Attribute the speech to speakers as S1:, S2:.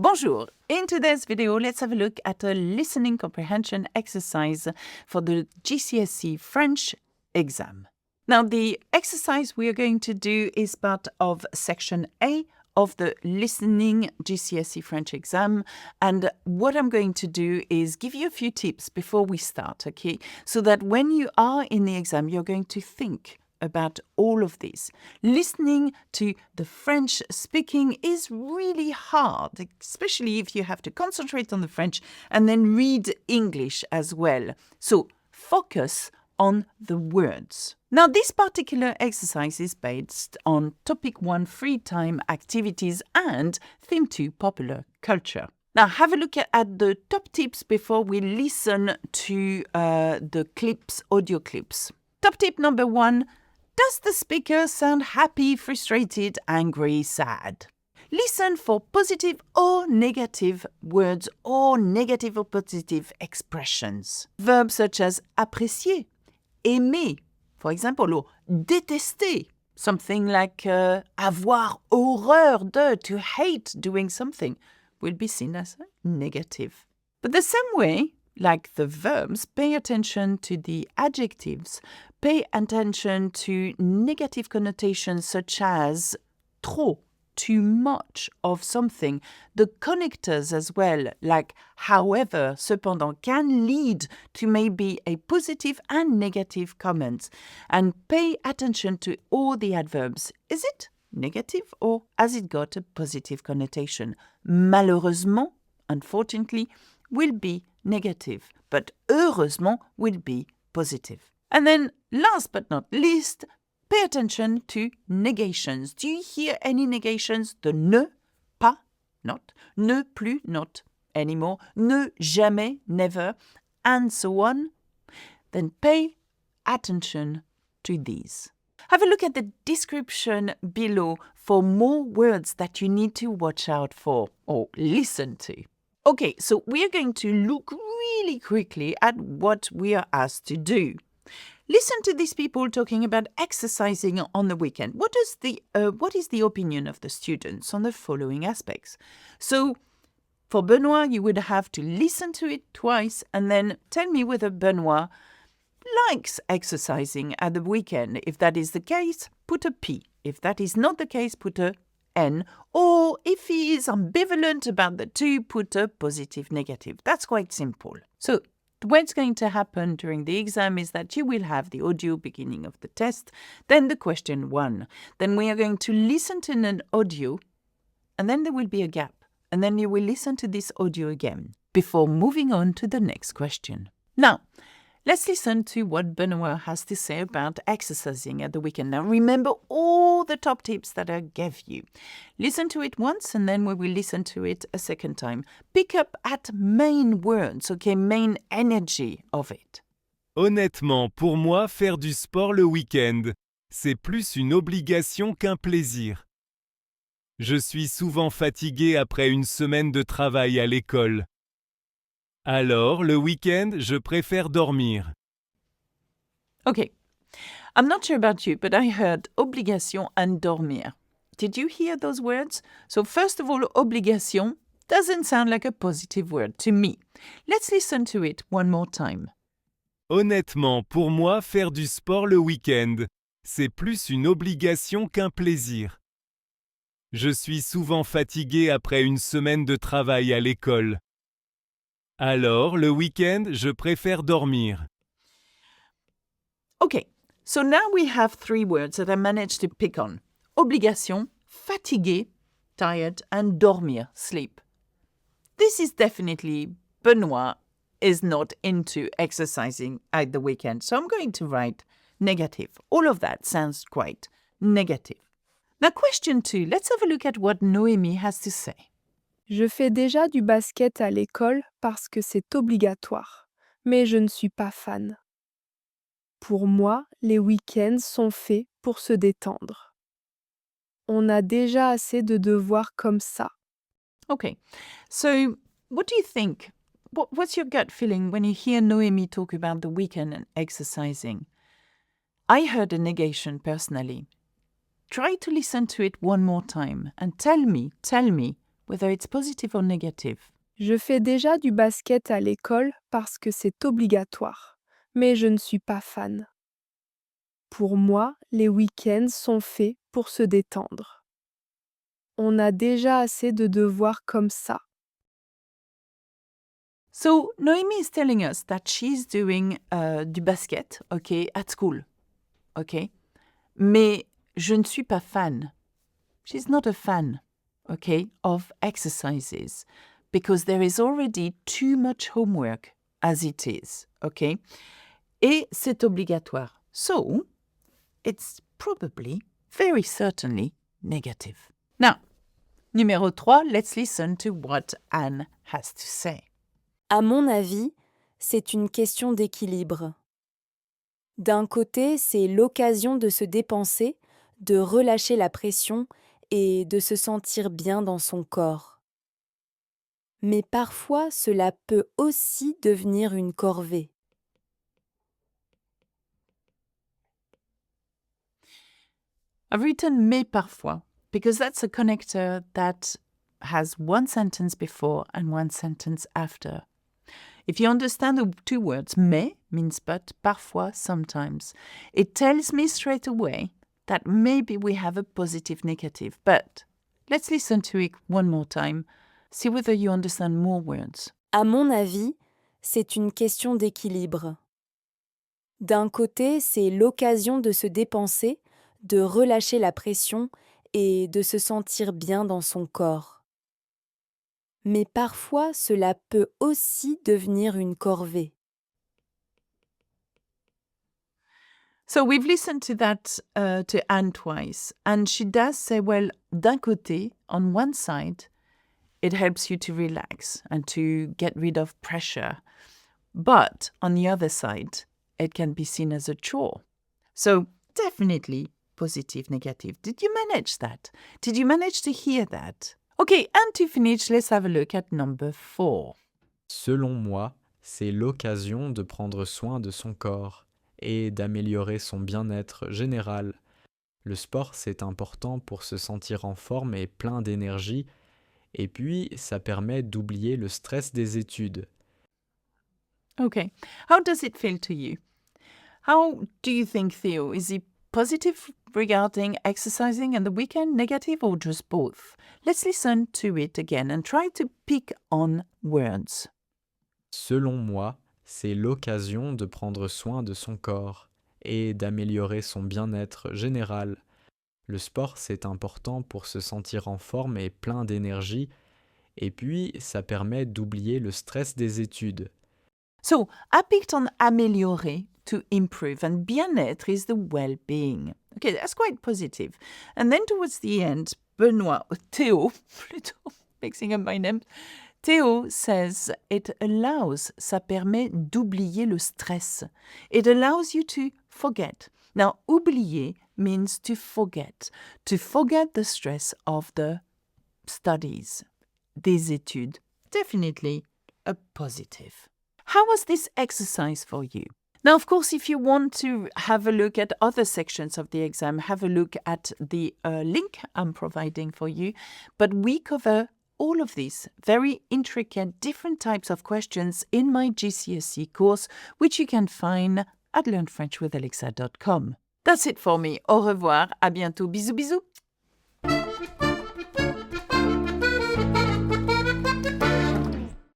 S1: Bonjour! In today's video, let's have a look at a listening comprehension exercise for the GCSE French exam. Now, the exercise we are going to do is part of section A of the listening GCSE French exam. And what I'm going to do is give you a few tips before we start, okay? So that when you are in the exam, you're going to think about all of this. Listening to the French speaking is really hard, especially if you have to concentrate on the French and then read English as well. So focus on the words. Now, this particular exercise is based on Topic 1 free time activities and Theme 2 popular culture. Now, have a look at the top tips before we listen to the clips, audio clips. Top tip number 1. Does the speaker sound happy, frustrated, angry, sad? Listen for positive or negative words or negative or positive expressions. Verbs such as apprécier, aimer, for example, or détester, something like avoir horreur de, to hate doing something, will be seen as negative. But the same way, like the verbs, pay attention to the adjectives, pay attention to negative connotations such as trop, too much of something. The connectors as well, like however, cependant, can lead to maybe a positive and negative comments. And pay attention to all the adverbs. Is it negative or has it got a positive connotation? Malheureusement, unfortunately, will be negative, but heureusement will be positive. And then, last but not least, pay attention to negations. Do you hear any negations? The ne, pas, not, ne plus, not anymore, ne jamais, never, and so on. Then pay attention to these. Have a look at the description below for more words that you need to watch out for or listen to. Okay, so we are going to look really quickly at what we are asked to do. Listen to these people talking about exercising on the weekend. What is the opinion of the students on the following aspects? So, for Benoit, you would have to listen to it twice and then tell me whether Benoit likes exercising at the weekend. If that is the case, put a P. If that is not the case, put a N. Or if he is ambivalent about the two, put a positive, negative. That's quite simple. So, what's going to happen during the exam is that you will have the audio beginning of the test, then the question 1. Then we are going to listen to an audio, and then there will be a gap. And then you will listen to this audio again before moving on to the next question. Now, let's listen to what Benoit has to say about exercising at the weekend. Now, remember all the top tips that I gave you. Listen to it once, and then we will listen to it a second time. Pick up at main words, okay, main energy of it.
S2: Honnêtement, pour moi, faire du sport le week-end, c'est plus une obligation qu'un plaisir. Je suis souvent fatigué après une semaine de travail à l'école. Alors, le week-end, je préfère dormir.
S1: Okay, I'm not sure about you, but I heard obligation and dormir. Did you hear those words? So first of all, obligation doesn't sound like a positive word to me. Let's listen to it one more time.
S2: Honnêtement, pour moi, faire du sport le week-end, c'est plus une obligation qu'un plaisir. Je suis souvent fatigué après une semaine de travail à l'école. Alors, le week-end, je préfère dormir.
S1: Okay, so now we have 3 words that I managed to pick on. Obligation, fatigué, tired, and dormir, sleep. This is definitely Benoit is not into exercising at the weekend, so I'm going to write negative. All of that sounds quite negative. Now, question 2, let's have a look at what Noémie has to say.
S3: Je fais déjà du basket à l'école parce que c'est obligatoire, mais je ne suis pas fan. Pour moi, les week-ends sont faits pour se détendre. On a déjà assez de devoirs comme ça.
S1: Okay, so what do you think? What's your gut feeling when you hear Noémie talk about the weekend and exercising? I heard a negation personally. Try to listen to it one more time and tell me whether it's positive or negative.
S3: Je fais déjà du basket à l'école parce que c'est obligatoire, mais je ne suis pas fan. Pour moi, les week-ends sont faits pour se détendre. On a déjà assez de devoirs comme ça.
S1: So Noemi is telling us that she's doing du basket, okay, at school, okay? Mais je ne suis pas fan. She's not a fan, okay, of exercises because there is already too much homework as it is, okay? Et c'est obligatoire. So it's probably, very certainly, negative. Now, numéro 3, let's listen to what Anne has to say.
S4: À mon avis, c'est une question d'équilibre. D'un côté, c'est l'occasion de se dépenser, de relâcher la pression et de se sentir bien dans son corps. Mais parfois, cela peut aussi devenir une corvée.
S1: I've written mais parfois because that's a connector that has one sentence before and one sentence after. If you understand the two words, mais means but, parfois, sometimes, it tells me straight away that maybe we have a positive negative. But let's listen to it one more time, see whether you understand more words.
S4: À mon avis, c'est une question d'équilibre. D'un côté, c'est l'occasion de se dépenser, de relâcher la pression et de se sentir bien dans son corps. Mais parfois, cela peut aussi devenir une corvée.
S1: So we've listened to that to Anne twice, and she does say, well, d'un côté, on one side, it helps you to relax and to get rid of pressure. But on the other side, it can be seen as a chore. So definitely positive, negative. Did you manage that? Did you manage to hear that? Okay, and to finish, let's have a look at number 4.
S5: Selon moi, c'est l'occasion de prendre soin de son corps et d'améliorer son bien-être général. Le sport, c'est important pour se sentir en forme et plein d'énergie, et puis ça permet d'oublier le stress des études.
S1: Okay, how does it feel to you? How do you think, Theo? Is he positive regarding exercising and the weekend, negative, or just both? Let's listen to it again and try to pick on words.
S5: Selon moi, c'est l'occasion de prendre soin de son corps et d'améliorer son bien-être général. Le sport, c'est important pour se sentir en forme et plein d'énergie, et puis ça permet d'oublier le stress des études.
S1: So I picked on améliorer, to improve, and bien-être is the well-being. Okay, that's quite positive. And then towards the end, Benoit, Theo, plutôt, mixing up my names, Theo says it allows, ça permet d'oublier le stress. It allows you to forget. Now, oublier means to forget the stress of the studies, des études. Definitely a positive. How was this exercise for you? Now, of course, if you want to have a look at other sections of the exam, have a look at the link I'm providing for you. But we cover all of these very intricate, different types of questions in my GCSE course, which you can find at learnfrenchwithalexa.com. That's it for me. Au revoir. À bientôt. Bisous, bisous.